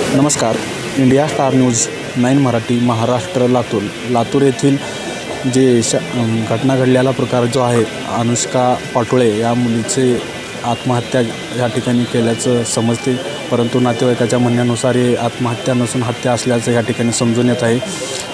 नमस्कार. India star news 9 Marathi Maharashtra Latur येथील घटना घडलेला प्रकार जो आहे, अनुष्का पाटोळे या मुलीचे आत्महत्या या ठिकाणी केल्याचं समजते, परंतु नातेवाईकाच्या म्हणण्यानुसार हे आत्महत्या नसून हत्या असल्याचं या ठिकाणी समजून येत आहे.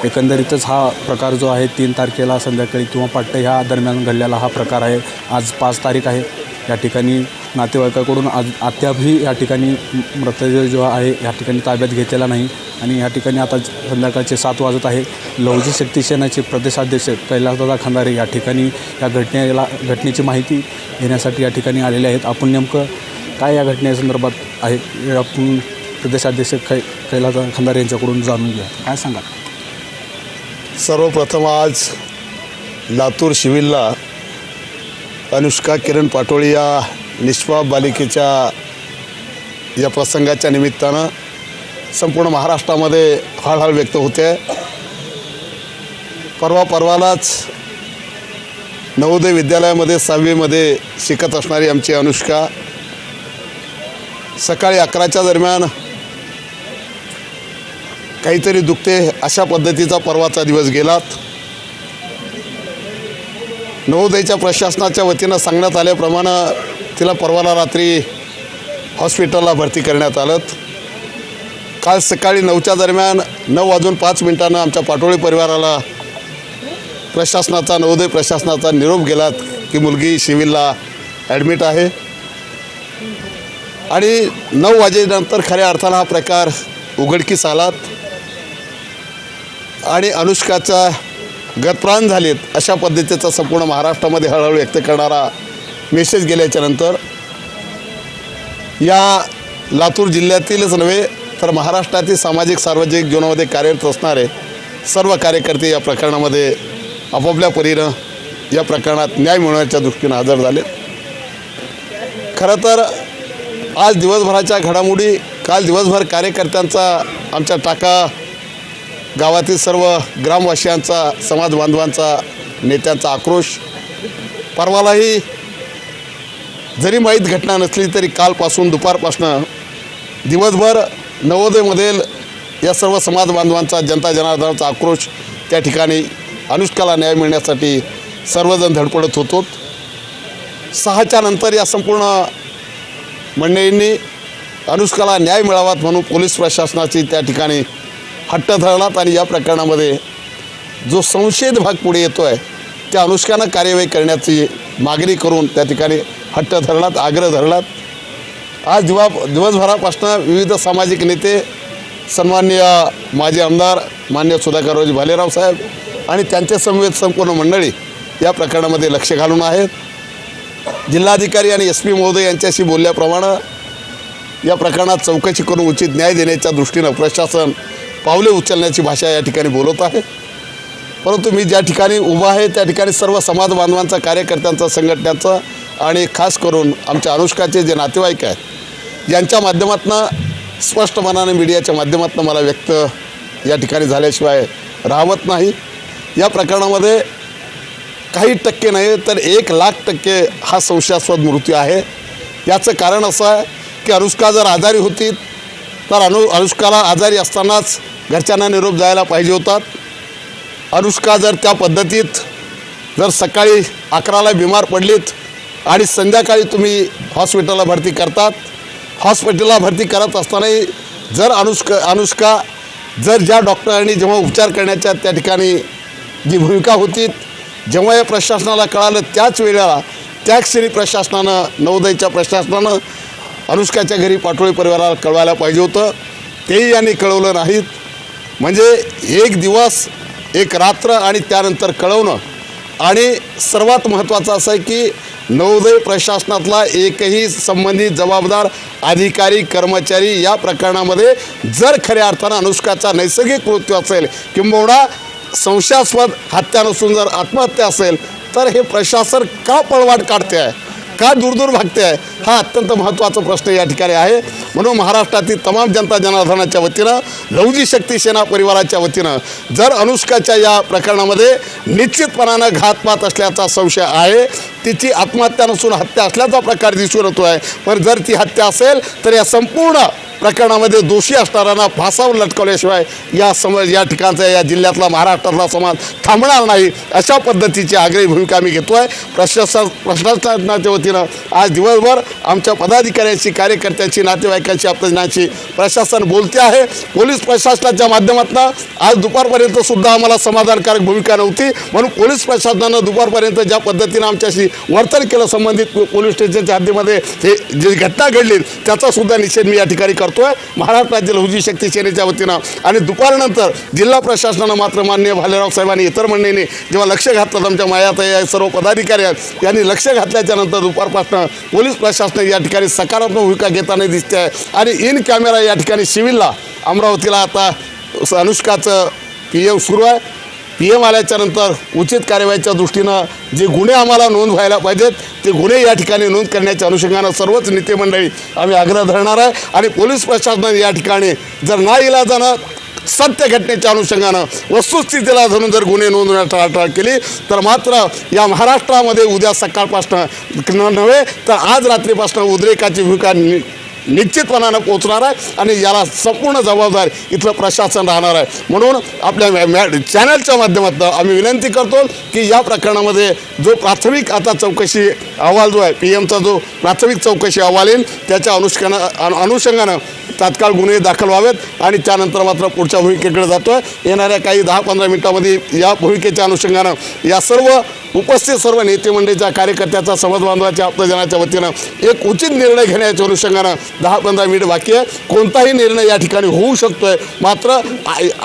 एकंदरीतच हा प्रकार जो आहे 3 तारखेला संध्याकाळी किंवा पहाटे ह्या दरम्यान घडलेला हा प्रकार आहे. आज 5 तारीख आहे. या ठिकाणी नातेवाईकाकडून अद्यापही या ठिकाणी मृतदेह जो आहे या ठिकाणी ताब्यात घेतलेला नाही आणि या ठिकाणी आता संध्याकाळचे 7 वाजत आहे. लवजी शक्ती सेनेचे प्रदेशाध्यक्ष कैलासदादा खंदारे या ठिकाणी या घटनेची माहिती घेण्यासाठी या ठिकाणी आलेले आहेत. आपण नेमकं काय या घटनेसंदर्भात आहे हे आपण प्रदेशाध्यक्ष कैलासदादा खंदारे यांच्याकडून जाणून घ्या. काय सांगा? सर्वप्रथम आज लातूर सिव्हिलला अनुष्का किरण पाटोळे या निष्पाप बालिकेच्या या प्रसंगाच्या निमित्तानं संपूर्ण महाराष्ट्रामध्ये हळहळ व्यक्त होते. परवालाच नवोदय विद्यालयामध्ये 6वीमध्ये शिकत असणारी आमची अनुष्का सकाळी 11च्या दरम्यान काहीतरी दुखते अशा पद्धतीचा परवाचा दिवस गेलात. नवोदयच्या प्रशासनाच्या वतीनं सांगण्यात आल्याप्रमाणे तिला परवाला रात्री हॉस्पिटलला भरती करण्यात आलं. काल सकाळी 9च्या दरम्यान 9:05 आमच्या पाटोळे परिवाराला नवोदय प्रशासनाचा निरोप गेलात की मुलगी सिव्हिलला ॲडमिट आहे आणि 9 वाजेनंतर खऱ्या अर्थानं हा प्रकार उघडकीस आलात आणि अनुष्काचा गतप्राण झालेत अशा पद्धतीचा संपूर्ण महाराष्ट्रामध्ये हळहळ व्यक्त करणारा मेसेज गेल्याच्यानंतर या लातूर जिल्ह्यातीलच नव्हे तर महाराष्ट्रातील सामाजिक सार्वजनिक जीवनामध्ये कार्यरत असणारे सर्व कार्यकर्ते या प्रकरणामध्ये आपापल्या परीनं या प्रकरणात न्याय मिळवण्याच्या दृष्टीनं हजर झाले. खरं तर आज दिवसभराच्या घडामोडी, काल दिवसभर कार्यकर्त्यांचा, आमच्या टाका गावातील सर्व ग्रामवासियांचा, समाज बांधवांचा, नेत्यांचा आक्रोश, परवालाही जरी माहीत घटना नसली तरी कालपासून दुपारपासून दिवसभर नवोदयमधील या सर्व समाज बांधवांचा, जनता जनार्दनाचा आक्रोश त्या ठिकाणी अनुष्काला न्याय मिळण्यासाठी सर्वजण धडपडत होतो. 6च्या नंतर या संपूर्ण मंडळींनी अनुष्काला न्याय मिळावात म्हणून पोलीस प्रशासनाची त्या ठिकाणी हट्ट धरलात आणि या प्रकरणामध्ये जो संशयित भाग पुढे येतो आहे त्या अनुष्कानं कार्यवाही करण्याची मागणी करून त्या ठिकाणी हट्ट धरलात, आग्रह धरलात. आज दिवसभरापासून विविध सामाजिक नेते, सन्माननीय माजी आमदार मान्य सुधाकररावजी भालेराव साहेब आणि त्यांच्या समवेत संपूर्ण मंडळी या प्रकरणामध्ये लक्ष घालून आहेत. जिल्हाधिकारी आणि SP महोदय यांच्याशी बोलल्याप्रमाणे या प्रकरणात चौकशी करून उचित न्याय देण्याच्या दृष्टीनं प्रशासन पावले उचलण्याची भाषा या ठिकाणी बोलत आहे. परंतु मी ज्या ठिकाणी उभा आहे त्या ठिकाणी सर्व समाज बांधवांचा, कार्यकर्त्यांचा, संघटनांचा आणि खास करून आमच्या अनुष्काचे जे नातेवाईक आहेत यांच्या माध्यमातून स्पष्ट मनाने मीडियाच्या माध्यमातून मला व्यक्त या ठिकाणी झाल्याशिवाय राहत नाही. या प्रकरणामध्ये काही टक्के नाही तर 1,00,000% हा संशयास्पद मृत्यू आहे. याचं कारण असं आहे की अनुष्का जर आजारी होती तर अनुष्काला आजारी असतानाच घरच्यांना निरोप जायला पाहिजे होता. अनुष्का जर त्या पद्धतीत जर सकाळी 11ला बिमार पडलीत आणि संध्याकाळी तुम्ही हॉस्पिटलला भरती करतात, हॉस्पिटलला भरती करत असतानाही जर अनुष्का जर ज्या डॉक्टरांनी जेव्हा उपचार करण्याच्या त्या ठिकाणी जी भूमिका होती, जेव्हा या प्रशासनाला कळालं त्याच वेळेला त्या क्षणी प्रशासनानं, नवोदयच्या प्रशासनानं अनुष्काच्या घरी पाटोळे परिवाराला कळवायला पाहिजे होतं. तेही यांनी कळवलं नाहीत. म्हणजे एक दिवस, एक रात्र आणि त्यानंतर कळवणं. आणि सर्वात महत्त्वाचं असं आहे की नवोदय प्रशासनातला एकही संबंधित जबाबदार अधिकारी, कर्मचारी या प्रकरणामध्ये जर खऱ्या अर्थानं अनुष्काचा नैसर्गिक मृत्यू असेल किंबहुना संशयास्पद हत्या नसून जर आत्महत्या असेल तर हे प्रशासन का पळवाट काढते आहे, का दूर भागते आहे, हा अत्यंत महत्त्वाचा प्रश्न या ठिकाणी आहे. म्हणून महाराष्ट्रातील तमाम जनता जनार्दनाच्या वतीनं, लवजी शक्ती सेना परिवाराच्या वतीनं जर अनुष्काच्या या प्रकरणामध्ये निश्चितपणानं घातपात असल्याचा संशय आहे, तिची आत्महत्या नसून हत्या असल्याचा प्रकार दिसून येतो आहे. पण जर ती हत्या असेल तर या संपूर्ण प्रकरणामध्ये दोषी असणाऱ्यांना फासावर लटकवल्याशिवाय या ठिकाणचा या जिल्ह्यातला महाराष्ट्रातला समाज थांबणार नाही, अशा पद्धतीची आग्रही भूमिका आम्ही घेतो आहे. प्रशासनाच्या वतीनं आज दिवसभर आमच्या पदाधिकाऱ्यांशी, कार्यकर्त्यांशी, नातेवाईकांशी, आपल्याशी प्रशासन बोलते आहे. पोलीस प्रशासनाच्या माध्यमातून आज दुपारपर्यंत सुद्धा आम्हाला समाधानकारक भूमिका नव्हती, म्हणून पोलीस प्रशासनानं दुपारपर्यंत ज्या पद्धतीनं आमच्याशी वर्तन केलं संबंधित पोलीस स्टेशनच्या हद्दीमध्ये हे जी घटना घडली त्याचा सुद्धा निषेध मी या ठिकाणी करतो आहे महाराष्ट्र राज्य लहुजी शक्ती सेनेच्या वतीनं. आणि दुपारनंतर जिल्हा प्रशासनानं मात्र माननीय भालेराव साहेबांनी, इतर मंडळींनी जेव्हा लक्ष घातलं, आमच्या मायाताई सर्व पदाधिकारी आहेत यांनी लक्ष घातल्याच्या नंतर दुपारपासून पोलीस प्रशासन या ठिकाणी सकारात्मक भूमिका घेताना दिसते आहे. आणि इन कॅमेरा या ठिकाणी सिव्हिलला अमरावतीला आता अनुष्काचं PM सुरू आहे. PM आल्याच्यानंतर उचित कार्यवाहीच्या दृष्टीनं जे गुन्हे आम्हाला नोंद व्हायला पाहिजेत ते गुन्हे या ठिकाणी नोंद करण्याच्या अनुषंगानं सर्वच नेते मंडळी आम्ही आग्रह धरणार आहे. आणि पोलीस प्रशासनाने या ठिकाणी जर नाईलाजानं सत्य घटनेच्या अनुषंगानं वस्तुस्थितीला धरून जर गुन्हे नोंदवण्यास टाळाटाळ केली तर मात्र या महाराष्ट्रामध्ये उद्या सकाळपासून नव्हे तर आज रात्रीपासून उद्रेकाची भूमिका निश्चितपणानं पोचणार आहे. आणि याला संपूर्ण जबाबदार इथलं प्रशासन राहणार आहे. म्हणून आपल्या चॅनलच्या माध्यमातून आम्ही विनंती करतो की या प्रकरणामध्ये जो प्राथमिक आता चौकशी अहवाल जो आहे PMचा जो प्राथमिक चौकशी अहवाल येईल त्याच्या अनुषंगानं तात्काळ गुन्हे दाखल व्हावेत. आणि त्यानंतर मात्र पुढच्या भूमिकेकडे जातो आहे. येणाऱ्या काही 10-15 मिनिटांमध्ये या भूमिकेच्या अनुषंगानं या सर्व उपस्थित सर्व नेते मंडळीच्या, कार्यकर्त्याचा, समाजबांधवाच्या, आप्तजनाच्या वतीनं एक उचित निर्णय घेण्याच्या अनुषंगानं 10-15 मिनिट बाकी आहे. कोणताही निर्णय या ठिकाणी होऊ शकतो आहे. मात्र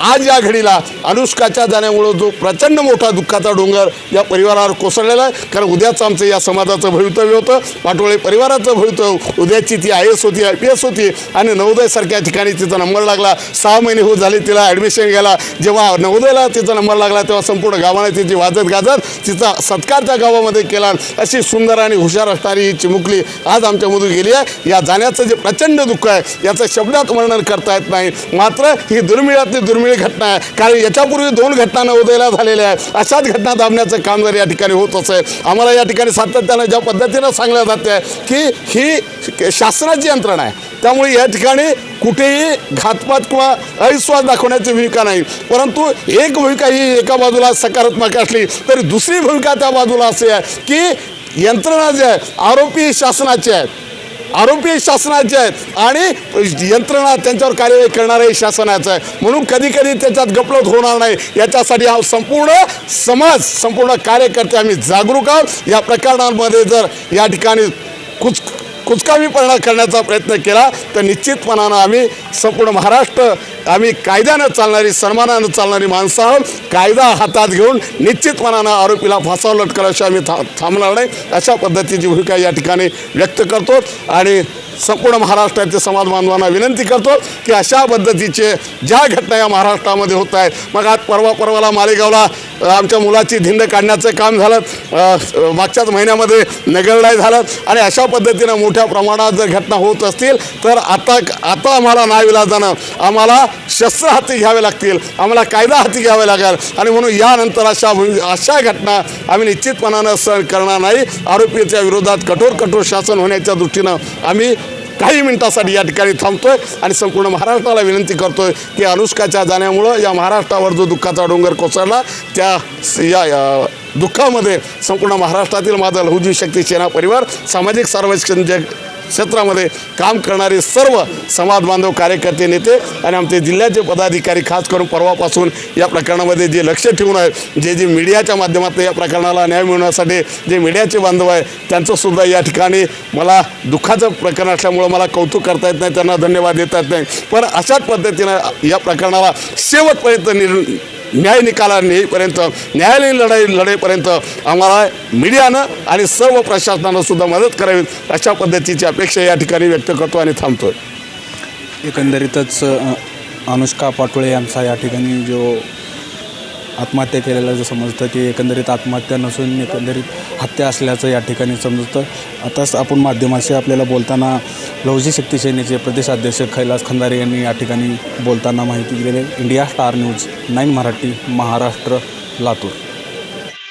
आज या घडीला अनुष्काच्या जाण्यामुळं जो प्रचंड मोठा दुःखाचा डोंगर या परिवारावर कोसळलेला आहे. कारण उद्याचं आमचं या समाजाचं भवितव्य होतं, पाटोळे परिवाराचं भवितव्य. उद्याची ती IAS होती, IPS होती आणि नवोदयसारख्या ठिकाणी तिचा नंबर लागला. 6 महिने होत झाले तिला ॲडमिशन घ्यायला. जेव्हा नवोदयला तिचा नंबर लागला तेव्हा संपूर्ण गावाने तिची वाजत गाजत तिचा सत्कार त्या गावामध्ये केला. अशी सुंदर आणि हुशार असणारी ही चिमुकली आज आमच्यामधून गेली आहे. या जाण्याचं जे प्रचंड दुःख आहे याचं शब्दात वर्णन करता येत नाही. मात्र ही दुर्मिळातली दुर्मिळ घटना आहे. कारण याच्यापूर्वी 2 घटना नवोदयला झालेल्या आहेत. अशाच घटना दाबण्याचं काम जर या ठिकाणी होत असेल, आम्हाला या ठिकाणी सातत्यानं ज्या पद्धतीनं सांगलं जाते आहे की ही शासनाची यंत्रणा आहे, त्यामुळे या ठिकाणी कुठेही घातपात किंवा अविश्वास दाखवण्याची भूमिका नाही. परंतु एक भूमिका ही एका बाजूला सकारात्मक असली तरी दुसरी भूमिका त्या बाजूला अशी आहे की यंत्रणा जी आहे आरोपी शासनाचे आहेत आणि यंत्रणा त्यांच्यावर कार्यवाही करणारही शासनाचं आहे. म्हणून कधी त्याच्यात गफलत होणार नाही याच्यासाठी हा संपूर्ण समाज, संपूर्ण कार्यकर्ते आम्ही जागरूक आहोत. या प्रकरणांमध्ये जर या ठिकाणी कुचकामीपणा करण्याचा प्रयत्न केला तर निश्चितपणानं आम्ही संपूर्ण महाराष्ट्र आम्ही कायद्यानं चालणारी, सन्मानानं चालणारी माणसं आहोत. कायदा हातात घेऊन निश्चितपणानं आरोपीला फासावर लटकवल्याशिवाय आम्ही थांबणार नाही, अशा पद्धतीची भूमिका या ठिकाणी व्यक्त करतो. आणि संपूर्ण महाराष्ट्राचे समाज बांधवांना विनंती करतो की अशा पद्धतीचे ज्या घटना या महाराष्ट्रामध्ये होत आहेत, मग आज परवाला मालेगावला आमच्या मुलाची धिंड काढण्याचं काम झालं, मागच्याच महिन्यामध्ये नगरडाय झालं. आणि अशा पद्धतीनं मोठ्या प्रमाणात जर घटना होत असतील तर आता आम्हाला नाईलाजानं आम्हाला शस्त्र हाती घ्यावे लागतील, आम्हाला कायदा हाती घ्यावे लागेल. आणि म्हणून यानंतर अशा घटना आम्ही निश्चितपणानं सहन करणार नाही. आरोपीच्या विरोधात कठोर शासन होण्याच्या दृष्टीनं आम्ही काही मिनिटासाठी या ठिकाणी थांबतोय आणि संपूर्ण महाराष्ट्राला विनंती करतोय की अनुष्काच्या जाण्यामुळं या महाराष्ट्रावर जो दुःखाचा डोंगर कोसळला त्या या दुःखामध्ये संपूर्ण महाराष्ट्रातील माझा लहुजी शक्ती सेना परिवार, सामाजिक सार्वजनिक क्षेत्रामध्ये काम करणारे सर्व समाज बांधव, कार्यकर्ते, नेते आणि आमचे जिल्ह्याचे पदाधिकारी खास करून परवापासून या प्रकरणामध्ये जे लक्ष ठेवून आहेत, जे मीडियाच्या माध्यमातून या प्रकरणाला न्याय मिळवण्यासाठी जे मीडियाचे बांधव आहेत त्यांचंसुद्धा या ठिकाणी मला दुःखाचं प्रकरण असल्यामुळं मला कौतुक करता येत नाही, त्यांना धन्यवाद देता येत नाही. पण अशाच पद्धतीनं या प्रकरणाला शेवटपर्यंत न्याय निकाला नेईपर्यंत, न्यायालयीन लढाईपर्यंत आम्हाला मीडियानं आणि सर्व प्रशासनानं सुद्धा मदत करावी, अशा पद्धतीची अपेक्षा या ठिकाणी व्यक्त करतो आणि थांबतो. एकंदरीतच अनुष्का पाटोळे यांचा या ठिकाणी जो आत्महत्या केलेलं जे समजतं ते एकंदरीत आत्महत्या नसून एकंदरीत हत्या असल्याचं या ठिकाणी समजतं. आताच आपण माध्यमाशी आपल्याला बोलताना लहुजी शक्ती सेनेचे प्रदेशाध्यक्ष कैलास खंदारे यांनी या ठिकाणी बोलताना माहिती दिलेली. India star news 9 Marathi, Maharashtra, Latur.